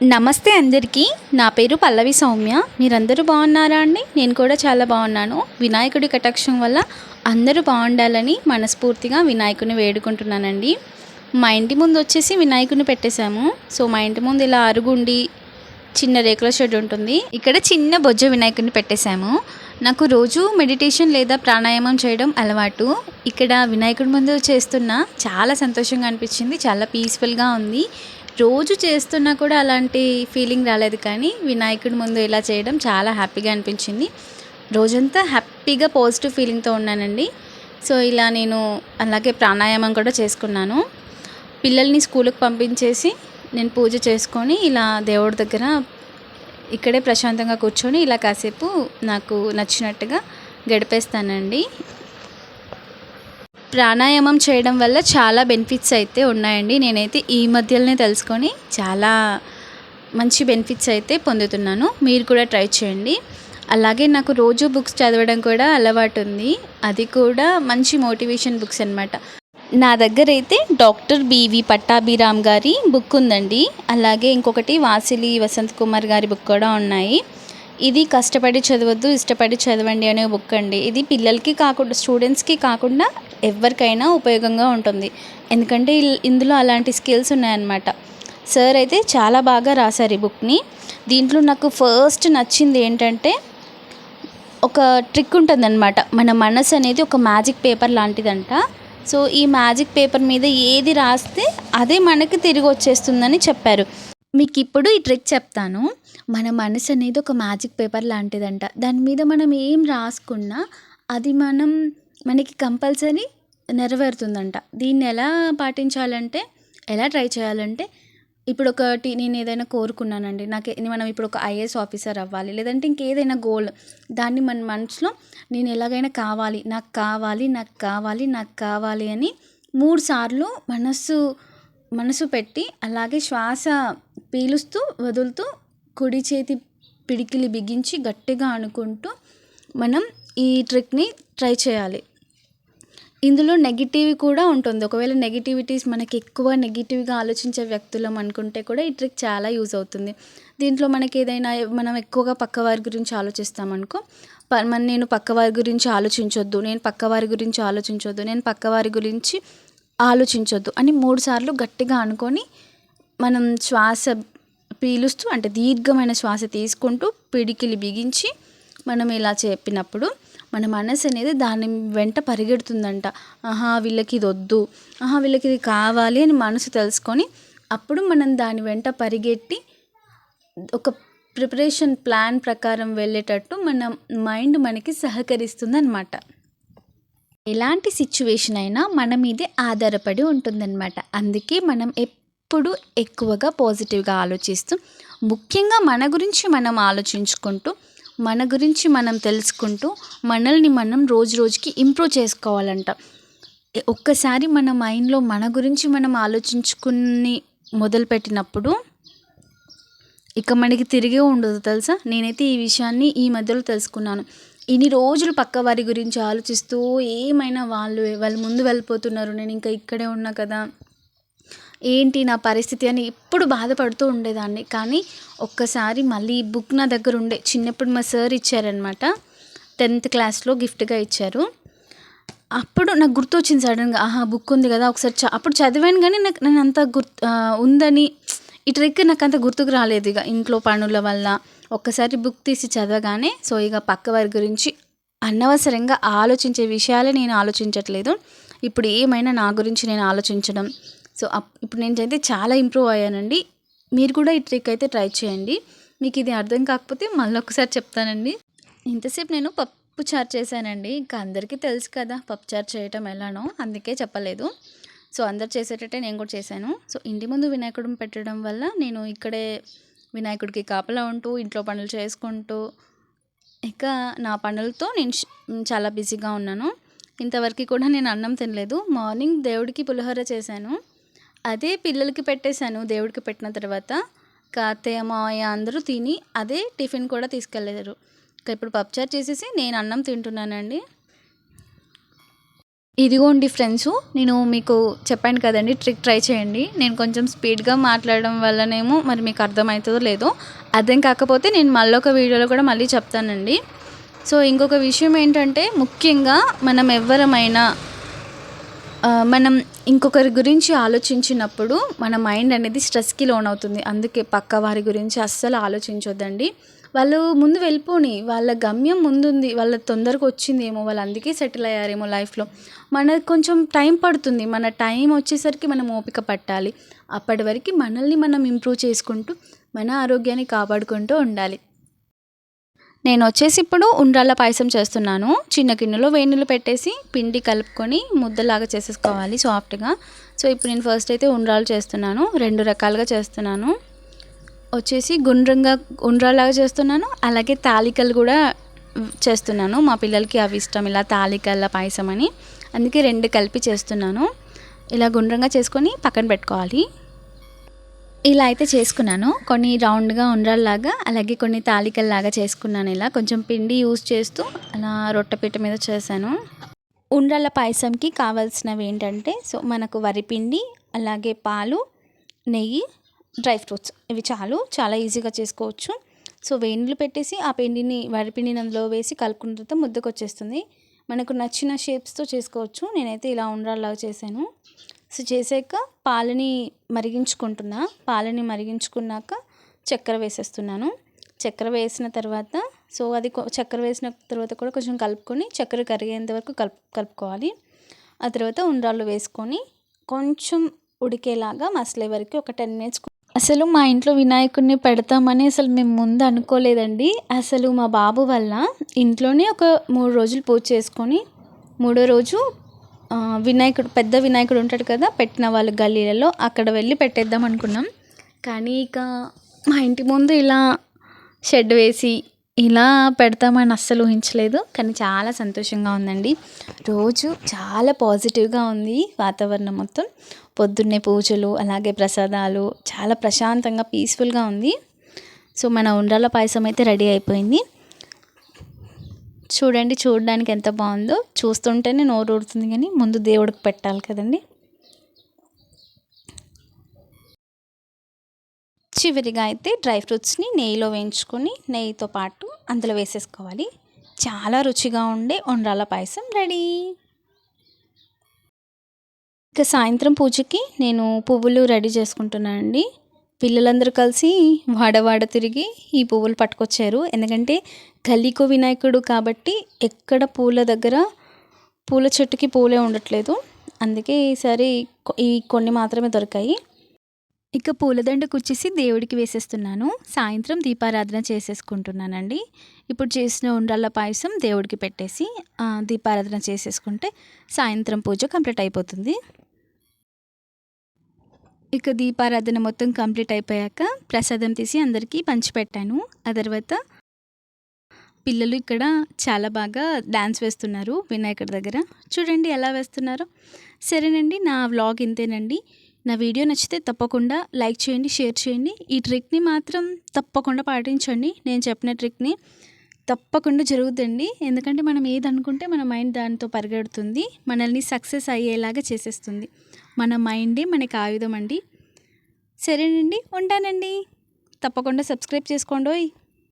నమస్తే అందరికీ. నా పేరు పల్లవి సౌమ్య. మీరందరూ బాగున్నారా అండి? నేను కూడా చాలా బాగున్నాను. వినాయకుడి కటాక్షం వల్ల అందరూ బాగుండాలని మనస్ఫూర్తిగా వినాయకుడిని వేడుకుంటున్నానండి. మా ఇంటి ముందు వచ్చేసి వినాయకుడిని పెట్టేశాము. సో మా ఇంటి ముందు ఇలా అరుగుండి చిన్న రేకుల షెడ్ ఉంటుంది. ఇక్కడ చిన్న బొజ్జ వినాయకుడిని పెట్టేశాము. నాకు రోజు మెడిటేషన్ లేదా ప్రాణాయామం చేయడం అలవాటు. ఇక్కడ వినాయకుడి ముందు చేస్తున్నా చాలా సంతోషంగా అనిపించింది. చాలా పీస్ఫుల్గా ఉంది. రోజు చేస్తున్నా కూడా అలాంటి ఫీలింగ్ రాలేదు, కానీ వినాయకుడి ముందు ఇలా చేయడం చాలా హ్యాపీగా అనిపించింది. రోజంతా హ్యాపీగా పాజిటివ్ ఫీలింగ్తో ఉన్నానండి. సో ఇలా నేను అలాగే ప్రాణాయామం కూడా చేసుకున్నాను. పిల్లల్ని స్కూల్కి పంపించేసి నేను పూజ చేసుకొని ఇలా దేవుడి దగ్గర ఇక్కడే ప్రశాంతంగా కూర్చొని ఇలా కాసేపు నాకు నచ్చినట్టుగా గడిపేస్తానండి. ప్రాణాయామం చేయడం వల్ల చాలా బెనిఫిట్స్ అయితే ఉన్నాయండి. నేనైతే ఈ మధ్యలోనే తెలుసుకొని చాలా మంచి బెనిఫిట్స్ అయితే పొందుతున్నాను. మీరు కూడా ట్రై చేయండి. అలాగే నాకు రోజు బుక్స్ చదవడం కూడా అలవాటు ఉంది. అది కూడా మంచి మోటివేషన్ బుక్స్ అన్నమాట. నా దగ్గర అయితే డాక్టర్ బివి పట్టాభిరామ్ గారి బుక్ ఉందండి. అలాగే ఇంకొకటి వాసిలి వసంత్ కుమార్ గారి బుక్ కూడా ఉన్నాయి. ఇది కష్టపడి చదవద్దు, ఇష్టపడి చదవండి అనే బుక్ అండి. ఇది పిల్లలకి కాకుండా, స్టూడెంట్స్కి కాకుండా ఎవరికైనా ఉపయోగంగా ఉంటుంది. ఎందుకంటే ఇందులో అలాంటి స్కిల్స్ ఉన్నాయన్నమాట. సార్ అయితే చాలా బాగా రాశారు ఈ బుక్ని. దీంట్లో నాకు ఫస్ట్ నచ్చింది ఏంటంటే, ఒక ట్రిక్ ఉంటుందన్నమాట. మన మనసు అనేది ఒక మ్యాజిక్ పేపర్ లాంటిదంట. సో ఈ మ్యాజిక్ పేపర్ మీద ఏది రాస్తే అదే మనకి తిరిగి వచ్చేస్తుందని చెప్పారు. మీకు ఇప్పుడు ఈ ట్రిక్ చెప్తాను. మన మనసు అనేది ఒక మ్యాజిక్ పేపర్ లాంటిదంట. దాని మీద మనం ఏం రాసుకున్నా అది మనకి కంపల్సరీ నెరవేరుతుందంట. దీన్ని ఎలా పాటించాలంటే, ఎలా ట్రై చేయాలంటే, ఇప్పుడు ఒకటి నేను ఏదైనా కోరుకున్నానండి, మనం ఇప్పుడు ఒక ఐఏఎస్ ఆఫీసర్ అవ్వాలి, లేదంటే ఇంకేదైనా గోల్, దాన్ని మన మనసులో నేను ఎలాగైనా కావాలి, నాకు కావాలి, నాకు కావాలి, నాకు కావాలి అని 3 సార్లు మనసు పెట్టి, అలాగే శ్వాస పీలుస్తూ వదులుతూ కుడి చేతి పిడికిలి బిగించి గట్టిగా అనుకుంటూ మనం ఈ ట్రిక్ని ట్రై చేయాలి. ఇందులో నెగిటివ్ కూడా ఉంటుంది. ఒకవేళ మనకి ఎక్కువ నెగిటివ్గా ఆలోచించే వ్యక్తులం అనుకుంటే కూడా ఈ ట్రిక్ చాలా యూజ్ అవుతుంది. దీంట్లో మనకి ఏదైనా మనం ఎక్కువగా పక్కవారి గురించి ఆలోచిస్తామనుకో, నేను పక్కవారి గురించి ఆలోచించొద్దు, నేను పక్కవారి గురించి ఆలోచించొద్దు, నేను పక్కవారి గురించి ఆలోచించొద్దు అని 3 సార్లు గట్టిగా అనుకొని మనం శ్వాస పీలుస్తూ, అంటే దీర్ఘమైన శ్వాస తీసుకుంటూ పిడికిలి బిగించి మనం ఇలా చెప్పినప్పుడు మన మనసు అనేది దాని వెంట పరిగెడుతుందంట. వీళ్ళకి ఇది వద్దు, వీళ్ళకి ఇది కావాలి అని మనసు తెలుసుకొని, అప్పుడు మనం దాని వెంట పరిగెట్టి ఒక ప్రిపరేషన్ ప్లాన్ ప్రకారం వెళ్ళేటట్టు మన మైండ్ మనకి సహకరిస్తుంది అన్నమాట. ఎలాంటి సిచ్యువేషన్ అయినా మన మీదే ఆధారపడి ఉంటుందన్నమాట. అందుకే మనం ఎప్పుడు ఎక్కువగా పాజిటివ్గా ఆలోచిస్తూ, ముఖ్యంగా మన గురించి మనం ఆలోచించుకుంటూ, మన గురించి మనం తెలుసుకుంటూ, మనల్ని మనం రోజు రోజుకి ఇంప్రూవ్ చేసుకోవాలంట. ఒక్కసారి మన మైండ్లో మన గురించి మనం ఆలోచించుకుని మొదలుపెట్టినప్పుడు ఇక మనకి తిరిగే ఉండదు, తెలుసా. నేనైతే ఈ విషయాన్ని ఈ మధ్యలో తెలుసుకున్నాను. ఇన్ని రోజులు పక్క వారి గురించి ఆలోచిస్తూ, ఏమైనా వాళ్ళు ముందు వెళ్ళిపోతున్నారు, నేను ఇంకా ఇక్కడే ఉన్నా కదా, ఏంటి నా పరిస్థితి అని ఎప్పుడు బాధపడుతూ ఉండేదాన్ని. కానీ ఒక్కసారి మళ్ళీ ఈ బుక్ నా దగ్గర ఉండే, చిన్నప్పుడు మా సార్ ఇచ్చారనమాట, 10th క్లాస్లో గిఫ్ట్గా ఇచ్చారు. అప్పుడు నాకు గుర్తొచ్చింది సడన్గా, బుక్ ఉంది కదా ఒకసారి అప్పుడు చదివాను, కానీ నేను అంత ఉందని ఈ ట్రిక్ నాకు అంత గుర్తుకు రాలేదు. ఇక ఇంట్లో పనుల వల్ల ఒక్కసారి బుక్ తీసి చదవగానే, సో ఇక పక్క వారి గురించి అనవసరంగా ఆలోచించే విషయాలే నేను ఆలోచించట్లేదు. ఇప్పుడు ఏమైనా నా గురించి నేను ఆలోచించడం. సో ఇప్పుడు నేనైతే చాలా ఇంప్రూవ్ అయ్యానండి. మీరు కూడా ఈ ట్రిక్ అయితే ట్రై చేయండి. మీకు ఇది అర్థం కాకపోతే మళ్ళీ ఒకసారి చెప్తానండి. ఇంతసేపు నేను పప్పుచారు చేశానండి. ఇంకా అందరికీ తెలుసు కదా పప్పుచారు చేయటం ఎలానో, అందుకే చెప్పలేదు. సో అందరు చేసేటట్టే నేను కూడా చేశాను. సో ఇంటి ముందు వినాయకుడిని పెట్టడం వల్ల నేను ఇక్కడే వినాయకుడికి కాపలా ఉంటూ, ఇంట్లో పనులు చేసుకుంటూ, ఇక నా పనులతో నేను చాలా బిజీగా ఉన్నాను. ఇంతవరకు కూడా నేను అన్నం తినలేదు. మార్నింగ్ దేవుడికి పులిహోర చేశాను, అదే పిల్లలకి పెట్టేశాను. దేవుడికి పెట్టిన తర్వాత అత్తయ్య మావయ్య అందరూ తిని అదే టిఫిన్ కూడా తీసుకెళ్ళారు. ఇంకా ఇప్పుడు పప్పుచారు చేసేసి నేను అన్నం తింటున్నానండి. ఇదిగోండి ఫ్రెండ్స్, నేను మీకు చెప్పాను కదండి, ట్రిక్ ట్రై చేయండి. నేను కొంచెం స్పీడ్గా మాట్లాడడం వల్లనేమో మరి మీకు అర్థమవుతుందో లేదో, అర్థం కాకపోతే నేను మళ్ళొక వీడియోలో కూడా మళ్ళీ చెప్తానండి. సో ఇంకొక విషయం ఏంటంటే, ముఖ్యంగా మనం ఎవ్వరమైనా మనం ఇంకొకరి గురించి ఆలోచించినప్పుడు మన మైండ్ అనేది స్ట్రెస్కి లోనవుతుంది. అందుకే పక్క వారి గురించి అస్సలు ఆలోచించొద్దండి. వాళ్ళు ముందు వెళ్ళిపోని, వాళ్ళ గమ్యం ముందుంది, వాళ్ళ తొందరగా వచ్చిందేమో, వాళ్ళు అందుకే సెటిల్ అయ్యారేమో లైఫ్లో. మనకు కొంచెం టైం పడుతుంది, మన టైం వచ్చేసరికి మనం ఓపిక పట్టాలి. అప్పటి వరకు మనల్ని మనం ఇంప్రూవ్ చేసుకుంటూ మన ఆరోగ్యాన్ని కాపాడుకుంటూ ఉండాలి. నేను వచ్చేసి ఇప్పుడు ఉండ్రాళ్ళ పాయసం చేస్తున్నాను. చిన్న గిన్నెలో వేడి నీళ్ళు పెట్టేసి పిండి కలుపుకొని ముద్దలాగా చేసేసుకోవాలి సాఫ్ట్గా. సో ఇప్పుడు నేను ఫస్ట్ అయితే ఉండ్రాలు చేస్తున్నాను. 2 రకాలుగా చేస్తున్నాను. వచ్చేసి గుండ్రంగా ఉండ్రాలాగా చేస్తున్నాను, అలాగే తాలికలు కూడా చేస్తున్నాను. మా పిల్లలకి అవి ఇష్టం, ఇలా తాలికల పాయసం అని, అందుకే 2 కలిపి చేస్తున్నాను. ఇలా గుండ్రంగా చేసుకొని పక్కన పెట్టుకోవాలి. ఇలా అయితే చేసుకున్నాను. కొన్ని రౌండ్గా ఉండ్రాల్లాగా, అలాగే కొన్ని తాలికల్లాగా చేసుకున్నాను. ఇలా కొంచెం పిండి యూజ్ చేస్తూ అలా రొట్టెపీట మీద చేశాను. ఉండ్రాళ్ళ పాయసంకి కావాల్సినవి ఏంటంటే, సో మనకు వరిపిండి, అలాగే పాలు, నెయ్యి, డ్రై ఫ్రూట్స్, ఇవి చాలా ఈజీగా చేసుకోవచ్చు. సో వేడినీళ్ళు పెట్టేసి ఆ పిండిని, వరిపిండిని అందులో వేసి కలుపుకున్న తర్వాత ముద్దకు వచ్చేస్తుంది. మనకు నచ్చిన షేప్స్తో చేసుకోవచ్చు. నేనైతే ఇలా ఉండ్రాల్లాగా చేశాను. సో చేసాక పాలని మరిగించుకున్నాక చక్కెర వేసేస్తున్నాను. చక్కెర వేసిన తర్వాత చక్కెర వేసిన తర్వాత కూడా కొంచెం కలుపుకొని చక్కెర కరిగేంత వరకు కలుపుకోవాలి. ఆ తర్వాత ఉండ్రాళ్ళు వేసుకొని కొంచెం ఉడికేలాగా మసలే వరకు ఒక 10 మినిట్స్. అసలు మా ఇంట్లో వినాయకుడిని పెడతామని అసలు మేము ముందు అనుకోలేదండి. అసలు మా బాబు వల్ల ఇంట్లోనే ఒక 3 రోజులు పూజ చేసుకొని, 3వ రోజు పెద్ద వినాయకుడు ఉంటాడు కదా, పెట్టిన వాళ్ళు గల్లీలలో, అక్కడ వెళ్ళి పెట్టేద్దాం అనుకున్నాం. కానీ ఇక మా ఇంటి ముందు ఇలా షెడ్ వేసి ఇలా పెడతామని అస్సలు ఊహించలేదు. కానీ చాలా సంతోషంగా ఉందండి. రోజు చాలా పాజిటివ్గా ఉంది వాతావరణం మొత్తం. పొద్దున్నే పూజలు, అలాగే ప్రసాదాలు, చాలా ప్రశాంతంగా పీస్ఫుల్గా ఉంది. సో మన ఉండ్రాళ్ళ పాయసం అయితే రెడీ అయిపోయింది. చూడండి, చూడడానికి ఎంత బాగుందో. చూస్తుంటేనే నోరు ఊరుతుంది, కానీ ముందు దేవుడికి పెట్టాలి కదండి. చివరిగా అయితే డ్రై ఫ్రూట్స్ని నెయ్యిలో వేయించుకొని, నెయ్యితో పాటు అందులో వేసేసుకోవాలి. చాలా రుచిగా ఉండే ఉండ్రాళ్ళ పాయసం రెడీ. ఇక సాయంత్రం పూజకి నేను పువ్వులు రెడీ చేసుకుంటున్నానండి. పిల్లలందరూ కలిసి వాడ తిరిగి ఈ పువ్వులు పట్టుకొచ్చారు. ఎందుకంటే గల్లీకో వినాయకుడు కాబట్టి ఎక్కడ పూల చెట్టుకి పూలే ఉండట్లేదు. అందుకే ఈసారి ఈ కొన్ని మాత్రమే దొరికాయి. ఇక పూలదండ కుచ్చేసి దేవుడికి వేసేస్తున్నాను. సాయంత్రం దీపారాధన చేసేసుకుంటున్నానండి. ఇప్పుడు చేసిన ఉండ్రాళ్ళ పాయసం దేవుడికి పెట్టేసి దీపారాధన చేసేసుకుంటే సాయంత్రం పూజ కంప్లీట్ అయిపోతుంది. ఇక దీపారాధన మొత్తం కంప్లీట్ అయిపోయాక ప్రసాదం తీసి అందరికీ పంచిపెట్టాను. ఆ తర్వాత పిల్లలు ఇక్కడ చాలా బాగా డ్యాన్స్ వేస్తున్నారు వినాయకుడి దగ్గర. చూడండి ఎలా వేస్తున్నారో. సరేనండి, నా వ్లాగ్ ఇంతేనండి. నా వీడియో నచ్చితే తప్పకుండా లైక్ చేయండి, షేర్ చేయండి. ఈ ట్రిక్ని మాత్రం తప్పకుండా పాటించండి. నేను చెప్పిన ట్రిక్ని తప్పకుండా జరుగుతుంది. ఎందుకంటే మనం ఏది అనుకుంటే మన మైండ్ దానితో పరిగెడుతుంది, మనల్ని సక్సెస్ అయ్యేలాగా చేసేస్తుంది. మన మైండే మనకి ఆయుధం అండి. సరేనండి, ఉంటానండి. తప్పకుండా సబ్స్క్రైబ్ చేసుకోండి.